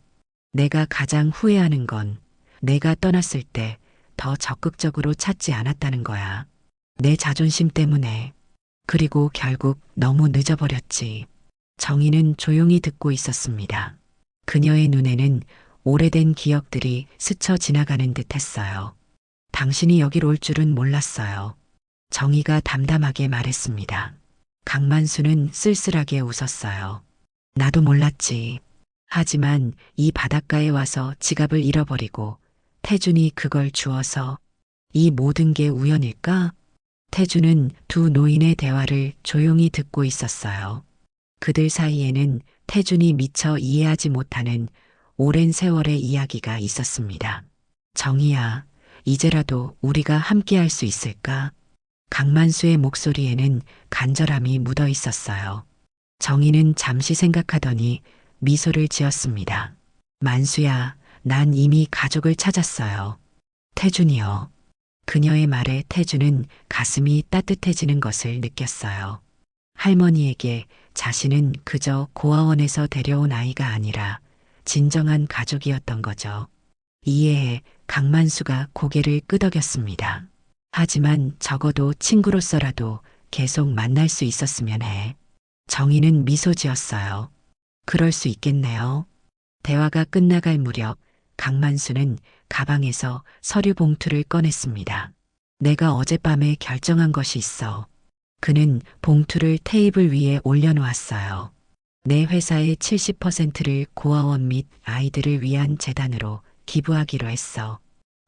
내가 가장 후회하는 건 내가 떠났을 때 더 적극적으로 찾지 않았다는 거야. 내 자존심 때문에. 그리고 결국 너무 늦어버렸지. 정희는 조용히 듣고 있었습니다. 그녀의 눈에는 오래된 기억들이 스쳐 지나가는 듯 했어요. 당신이 여길 올 줄은 몰랐어요. 정희가 담담하게 말했습니다. 강만수는 쓸쓸하게 웃었어요. 나도 몰랐지. 하지만 이 바닷가에 와서 지갑을 잃어버리고 태준이 그걸 주어서 이 모든 게 우연일까? 태준은 두 노인의 대화를 조용히 듣고 있었어요. 그들 사이에는 태준이 미처 이해하지 못하는 오랜 세월의 이야기가 있었습니다. 정희야, 이제라도 우리가 함께할 수 있을까? 강만수의 목소리에는 간절함이 묻어 있었어요. 정희는 잠시 생각하더니 미소를 지었습니다. 만수야, 난 이미 가족을 찾았어요. 태준이요. 그녀의 말에 태준은 가슴이 따뜻해지는 것을 느꼈어요. 할머니에게 자신은 그저 고아원에서 데려온 아이가 아니라 진정한 가족이었던 거죠. 이해해 강만수가 고개를 끄덕였습니다. 하지만 적어도 친구로서라도 계속 만날 수 있었으면 해. 정희는 미소 지었어요. 그럴 수 있겠네요. 대화가 끝나갈 무렵 강만수는 가방에서 서류 봉투를 꺼냈습니다. 내가 어젯밤에 결정한 것이 있어. 그는 봉투를 테이블 위에 올려놓았어요. 내 회사의 70%를 고아원 및 아이들을 위한 재단으로 기부하기로 했어.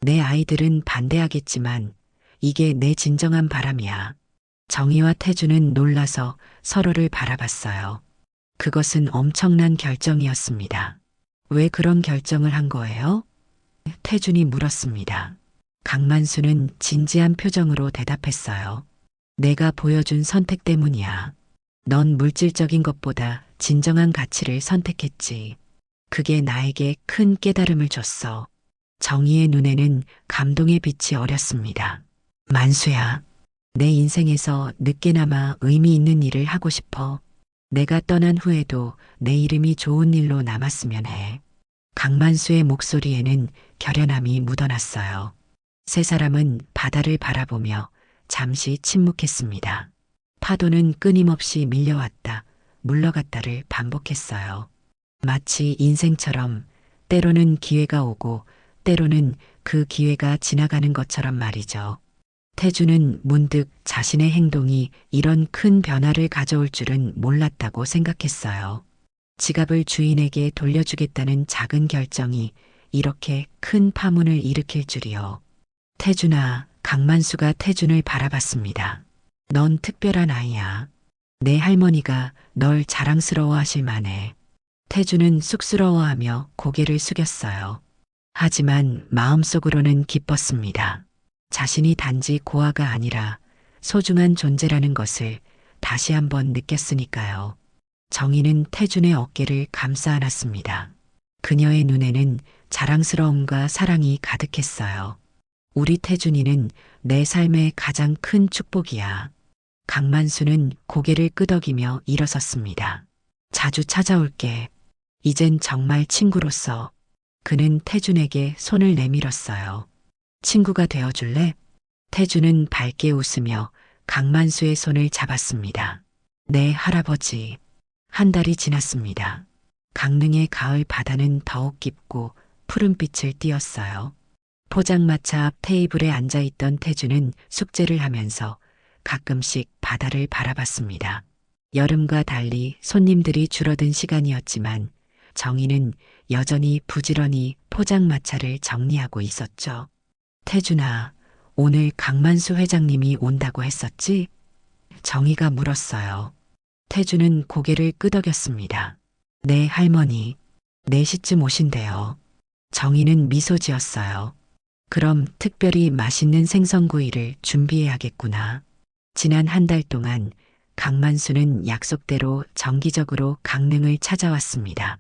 내 아이들은 반대하겠지만 이게 내 진정한 바람이야. 정희와 태준은 놀라서 서로를 바라봤어요. 그것은 엄청난 결정이었습니다. 왜 그런 결정을 한 거예요? 태준이 물었습니다. 강만수는 진지한 표정으로 대답했어요. 내가 보여준 선택 때문이야. 넌 물질적인 것보다 진정한 가치를 선택했지. 그게 나에게 큰 깨달음을 줬어. 정희의 눈에는 감동의 빛이 어렸습니다. 만수야, 내 인생에서 늦게나마 의미 있는 일을 하고 싶어. 내가 떠난 후에도 내 이름이 좋은 일로 남았으면 해. 강만수의 목소리에는 결연함이 묻어났어요. 세 사람은 바다를 바라보며 잠시 침묵했습니다. 파도는 끊임없이 밀려왔다, 물러갔다를 반복했어요. 마치 인생처럼 때로는 기회가 오고 때로는 그 기회가 지나가는 것처럼 말이죠. 태준은 문득 자신의 행동이 이런 큰 변화를 가져올 줄은 몰랐다고 생각했어요. 지갑을 주인에게 돌려주겠다는 작은 결정이 이렇게 큰 파문을 일으킬 줄이요. 태준아, 강만수가 태준을 바라봤습니다. 넌 특별한 아이야. 내 할머니가 널 자랑스러워하실 만해. 태준은 쑥스러워하며 고개를 숙였어요. 하지만 마음속으로는 기뻤습니다. 자신이 단지 고아가 아니라 소중한 존재라는 것을 다시 한번 느꼈으니까요. 정희는 태준의 어깨를 감싸 안았습니다. 그녀의 눈에는 자랑스러움과 사랑이 가득했어요. 우리 태준이는 내 삶의 가장 큰 축복이야. 강만수는 고개를 끄덕이며 일어섰습니다. 자주 찾아올게. 이젠 정말 친구로서. 그는 태준에게 손을 내밀었어요. 친구가 되어줄래? 태준은 밝게 웃으며 강만수의 손을 잡았습니다. 네, 할아버지. 한 달이 지났습니다. 강릉의 가을 바다는 더욱 깊고 푸른빛을 띠었어요. 포장마차 앞 테이블에 앉아있던 태준은 숙제를 하면서 가끔씩 바다를 바라봤습니다. 여름과 달리 손님들이 줄어든 시간이었지만 정희는 여전히 부지런히 포장마차를 정리하고 있었죠. 태준아, 오늘 강만수 회장님이 온다고 했었지? 정희가 물었어요. 태준은 고개를 끄덕였습니다. 네, 할머니. 4시쯤 오신대요. 정희는 미소 지었어요. 그럼 특별히 맛있는 생선구이를 준비해야겠구나. 지난 한 달 동안 강만수는 약속대로 정기적으로 강릉을 찾아왔습니다.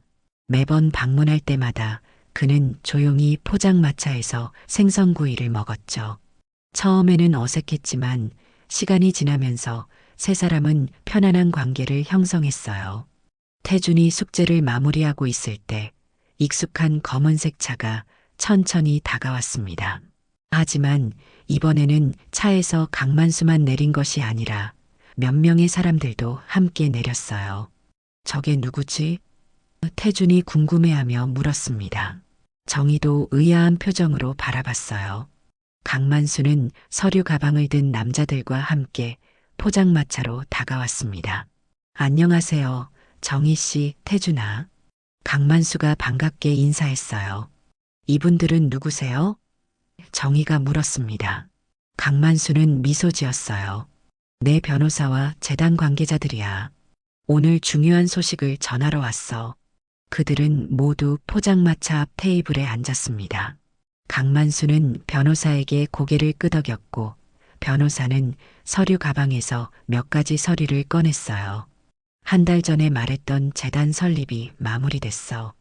매번 방문할 때마다 그는 조용히 포장마차에서 생선구이를 먹었죠. 처음에는 어색했지만 시간이 지나면서 세 사람은 편안한 관계를 형성했어요. 태준이 숙제를 마무리하고 있을 때 익숙한 검은색 차가 천천히 다가왔습니다. 하지만 이번에는 차에서 강만수만 내린 것이 아니라 몇 명의 사람들도 함께 내렸어요. 저게 누구지? 태준이 궁금해하며 물었습니다. 정희도 의아한 표정으로 바라봤어요. 강만수는 서류 가방을 든 남자들과 함께 포장마차로 다가왔습니다. 안녕하세요. 정희 씨, 태준아. 강만수가 반갑게 인사했어요. 이분들은 누구세요? 정희가 물었습니다. 강만수는 미소 지었어요. 내 변호사와 재단 관계자들이야. 오늘 중요한 소식을 전하러 왔어. 그들은 모두 포장마차 앞 테이블에 앉았습니다. 강만수는 변호사에게 고개를 끄덕였고 변호사는 서류 가방에서 몇 가지 서류를 꺼냈어요. 한 달 전에 말했던 재단 설립이 마무리됐어.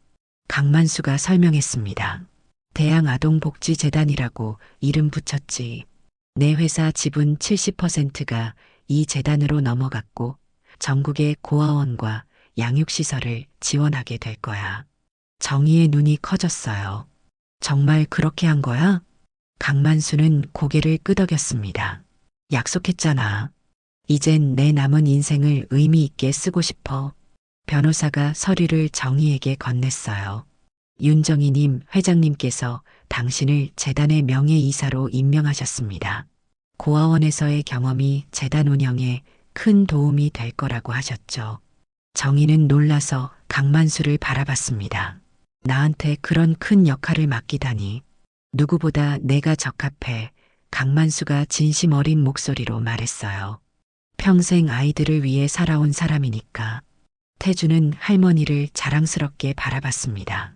강만수가 설명했습니다. 대양아동복지재단이라고 이름 붙였지. 내 회사 지분 70%가 이 재단으로 넘어갔고 전국의 고아원과 양육시설을 지원하게 될 거야. 정희의 눈이 커졌어요. 정말 그렇게 한 거야? 강만수는 고개를 끄덕였습니다. 약속했잖아. 이젠 내 남은 인생을 의미 있게 쓰고 싶어. 변호사가 서류를 정희에게 건넸어요. 윤정희님 회장님께서 당신을 재단의 명예이사로 임명하셨습니다. 고아원에서의 경험이 재단 운영에 큰 도움이 될 거라고 하셨죠. 정희는 놀라서 강만수를 바라봤습니다. 나한테 그런 큰 역할을 맡기다니. 누구보다 내가 적합해. 강만수가 진심 어린 목소리로 말했어요. 평생 아이들을 위해 살아온 사람이니까. 태준은 할머니를 자랑스럽게 바라봤습니다.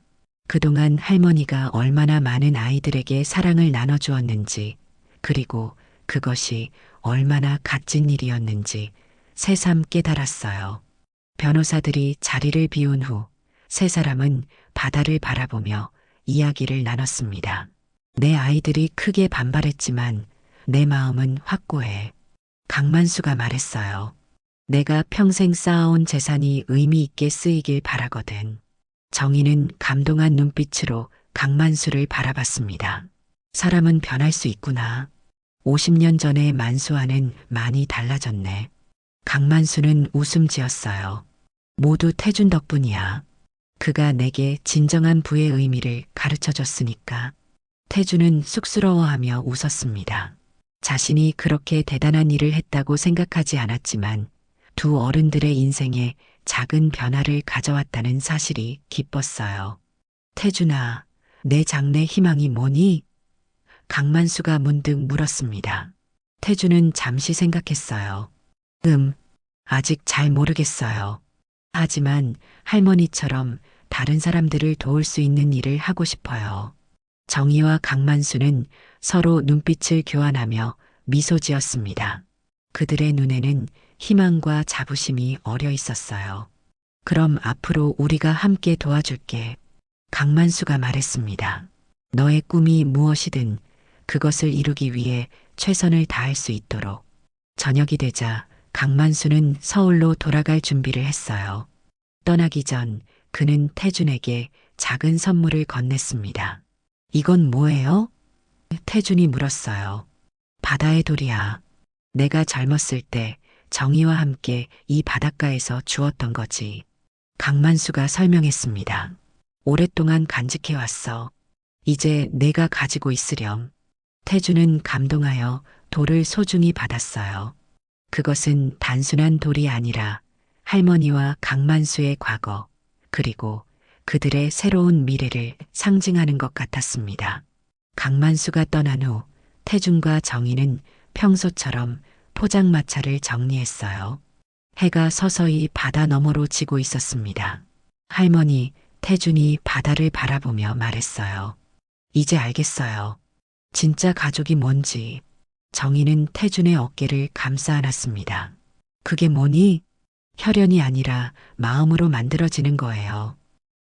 그동안 할머니가 얼마나 많은 아이들에게 사랑을 나눠주었는지, 그리고 그것이 얼마나 값진 일이었는지 새삼 깨달았어요. 변호사들이 자리를 비운 후 세 사람은 바다를 바라보며 이야기를 나눴습니다. 내 아이들이 크게 반발했지만 내 마음은 확고해. 강만수가 말했어요. 내가 평생 쌓아온 재산이 의미 있게 쓰이길 바라거든. 정희는 감동한 눈빛으로 강만수를 바라봤습니다. 사람은 변할 수 있구나. 50년 전의 만수와는 많이 달라졌네. 강만수는 웃음 지었어요. 모두 태준 덕분이야. 그가 내게 진정한 부의 의미를 가르쳐줬으니까. 태준은 쑥스러워하며 웃었습니다. 자신이 그렇게 대단한 일을 했다고 생각하지 않았지만 두 어른들의 인생에 작은 변화를 가져왔다는 사실이 기뻤어요. 태준아, 내 장래 희망이 뭐니? 강만수가 문득 물었습니다. 태준은 잠시 생각했어요. 아직 잘 모르겠어요. 하지만 할머니처럼 다른 사람들을 도울 수 있는 일을 하고 싶어요. 정희와 강만수는 서로 눈빛을 교환하며 미소 지었습니다. 그들의 눈에는 희망과 자부심이 어려 있었어요. 그럼 앞으로 우리가 함께 도와줄게. 강만수가 말했습니다. 너의 꿈이 무엇이든 그것을 이루기 위해 최선을 다할 수 있도록. 저녁이 되자 강만수는 서울로 돌아갈 준비를 했어요. 떠나기 전 그는 태준에게 작은 선물을 건넸습니다. 이건 뭐예요? 태준이 물었어요. 바다의 돌이야. 내가 젊었을 때 정희와 함께 이 바닷가에서 주웠던 거지. 강만수가 설명했습니다. 오랫동안 간직해왔어. 이제 내가 가지고 있으렴. 태준은 감동하여 돌을 소중히 받았어요. 그것은 단순한 돌이 아니라 할머니와 강만수의 과거, 그리고 그들의 새로운 미래를 상징하는 것 같았습니다. 강만수가 떠난 후 태준과 정희는 평소처럼 포장마차를 정리했어요. 해가 서서히 바다 너머로 지고 있었습니다. 할머니, 태준이 바다를 바라보며 말했어요. 이제 알겠어요. 진짜 가족이 뭔지. 정희는 태준의 어깨를 감싸 안았습니다. 그게 뭐니? 혈연이 아니라 마음으로 만들어지는 거예요.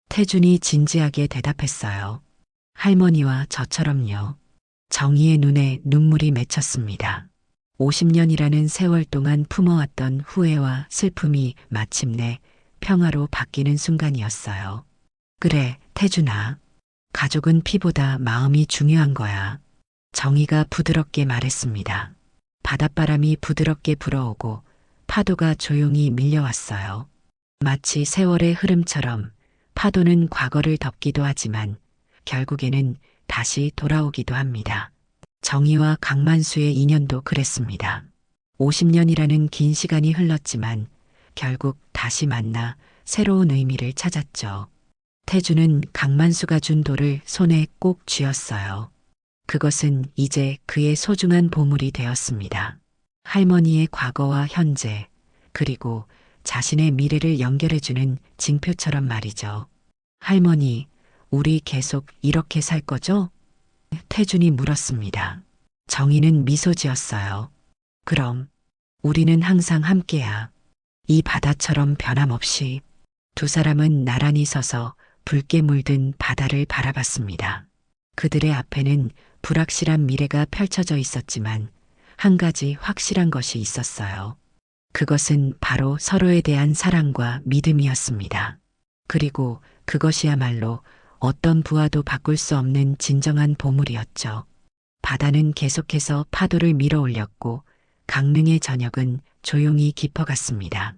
태준이 진지하게 대답했어요. 할머니와 저처럼요. 정희의 눈에 눈물이 맺혔습니다. 50년이라는 세월 동안 품어왔던 후회와 슬픔이 마침내 평화로 바뀌는 순간이었어요. 그래, 태준아. 가족은 피보다 마음이 중요한 거야. 정희가 부드럽게 말했습니다. 바닷바람이 부드럽게 불어오고 파도가 조용히 밀려왔어요. 마치 세월의 흐름처럼 파도는 과거를 덮기도 하지만 결국에는 다시 돌아오기도 합니다. 정희와 강만수의 인연도 그랬습니다. 50년이라는 긴 시간이 흘렀지만 결국 다시 만나 새로운 의미를 찾았죠. 태준은 강만수가 준 돌을 손에 꼭 쥐었어요. 그것은 이제 그의 소중한 보물이 되었습니다. 할머니의 과거와 현재, 그리고 자신의 미래를 연결해주는 징표처럼 말이죠. 할머니, 우리 계속 이렇게 살 거죠? 태준이 물었습니다. 정희는 미소 지었어요. 그럼, 우리는 항상 함께야. 이 바다처럼 변함없이. 두 사람은 나란히 서서 붉게 물든 바다를 바라봤습니다. 그들의 앞에는 불확실한 미래가 펼쳐져 있었지만 한 가지 확실한 것이 있었어요. 그것은 바로 서로에 대한 사랑과 믿음이었습니다. 그리고 그것이야말로 어떤 부하도 바꿀 수 없는 진정한 보물이었죠. 바다는 계속해서 파도를 밀어 올렸고 강릉의 저녁은 조용히 깊어갔습니다.